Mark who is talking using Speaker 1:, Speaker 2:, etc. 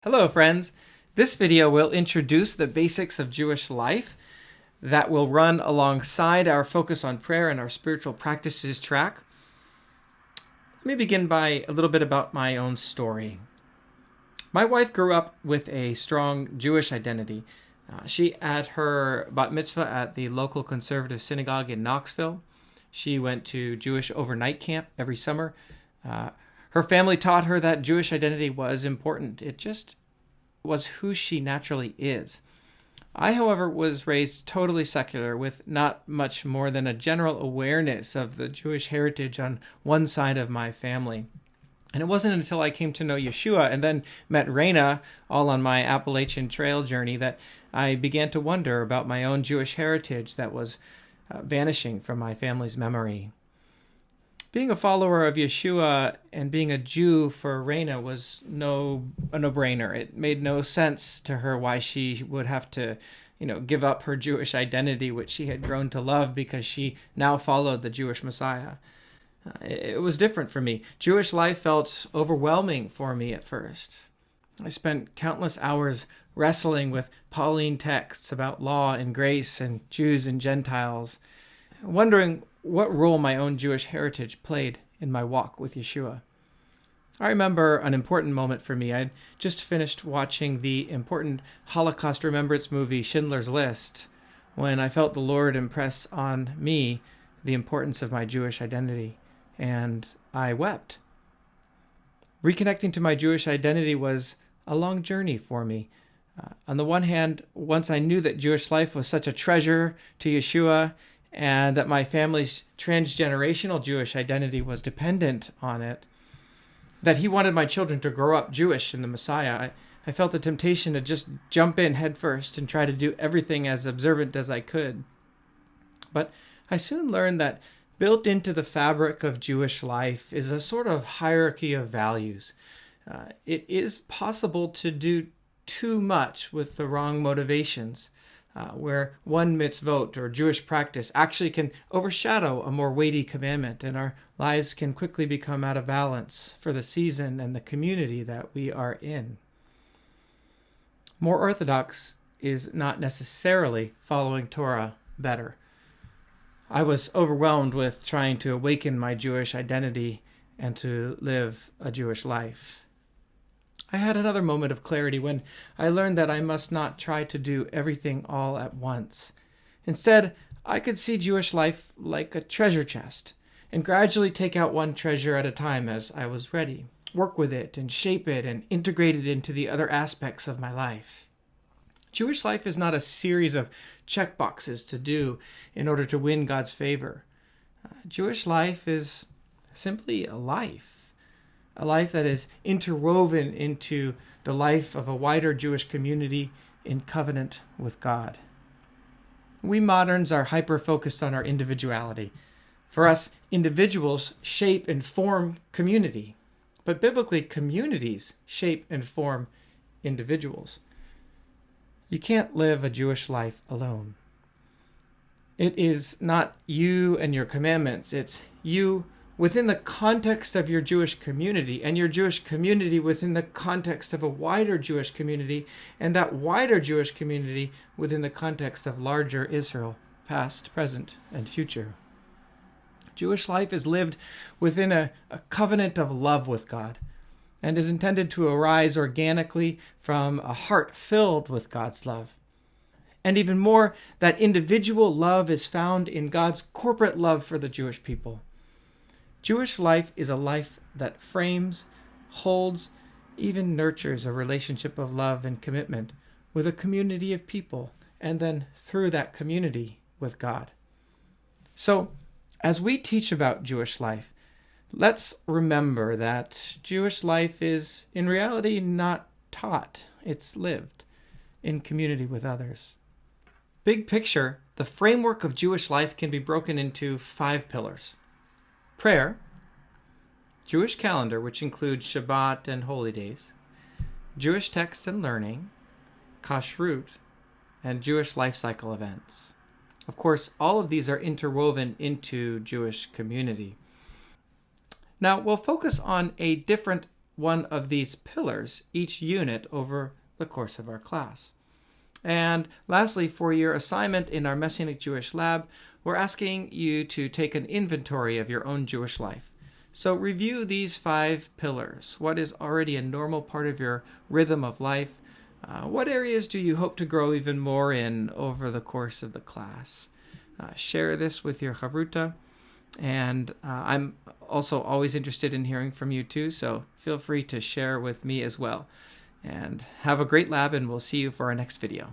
Speaker 1: Hello, friends. This video will introduce the basics of Jewish life that will run alongside our focus on prayer and our spiritual practices track. Let me begin by a little bit about my own story. My wife grew up with a strong Jewish identity. She had her bat mitzvah at the local conservative synagogue in Knoxville. She went to Jewish overnight camp every summer. Her family taught her that Jewish identity was important. It just was who she naturally is. I, however, was raised totally secular with not much more than a general awareness of the Jewish heritage on one side of my family. And it wasn't until I came to know Yeshua and then met Raina, all on my Appalachian Trail journey, that I began to wonder about my own Jewish heritage that was vanishing from my family's memory. Being a follower of Yeshua and being a Jew for Raina was a no-brainer. It made no sense to her why she would have to, give up her Jewish identity, which she had grown to love because she now followed the Jewish Messiah. It was different for me. Jewish life felt overwhelming for me at first. I spent countless hours wrestling with Pauline texts about law and grace and Jews and Gentiles, wondering what role my own Jewish heritage played in my walk with Yeshua. I remember an important moment for me. I'd just finished watching the important Holocaust remembrance movie Schindler's List when I felt the Lord impress on me the importance of my Jewish identity, and I wept. Reconnecting to my Jewish identity was a long journey for me. On the one hand, once I knew that Jewish life was such a treasure to Yeshua, and that my family's transgenerational Jewish identity was dependent on it, that he wanted my children to grow up Jewish in the Messiah, I felt the temptation to just jump in headfirst and try to do everything as observant as I could. But I soon learned that built into the fabric of Jewish life is a sort of hierarchy of values. It is possible to do too much with the wrong motivations, where one mitzvot or Jewish practice actually can overshadow a more weighty commandment, and our lives can quickly become out of balance for the season and the community that we are in. More orthodox is not necessarily following Torah better. I was overwhelmed with trying to awaken my Jewish identity and to live a Jewish life. I had another moment of clarity when I learned that I must not try to do everything all at once. Instead, I could see Jewish life like a treasure chest and gradually take out one treasure at a time as I was ready, work with it and shape it and integrate it into the other aspects of my life. Jewish life is not a series of checkboxes to do in order to win God's favor. Jewish life is simply a life that is interwoven into the life of a wider Jewish community in covenant with God. We moderns are hyper-focused on our individuality. For us, individuals shape and form community, but biblically, communities shape and form individuals. You can't live a Jewish life alone. It is not you and your commandments, it's you within the context of your Jewish community, and your Jewish community within the context of a wider Jewish community, and that wider Jewish community within the context of larger Israel, past, present, and future. Jewish life is lived within a covenant of love with God, and is intended to arise organically from a heart filled with God's love. And even more, that individual love is found in God's corporate love for the Jewish people. Jewish life is a life that frames, holds, even nurtures a relationship of love and commitment with a community of people, and then through that community with God. So, as we teach about Jewish life, let's remember that Jewish life is in reality not taught, it's lived in community with others. Big picture, the framework of Jewish life can be broken into 5 pillars. Prayer, Jewish calendar, which includes Shabbat and holy days, Jewish text and learning, kashrut, and Jewish life cycle events. Of course, all of these are interwoven into Jewish community. Now, we'll focus on a different one of these pillars, each unit, over the course of our class. And lastly, for your assignment in our Messianic Jewish Lab, we're asking you to take an inventory of your own Jewish life. So review these 5 pillars. What is already a normal part of your rhythm of life? What areas do you hope to grow even more in over the course of the class? Share this with your chavruta. And I'm also always interested in hearing from you too, so feel free to share with me as well. And have a great lab, and we'll see you for our next video.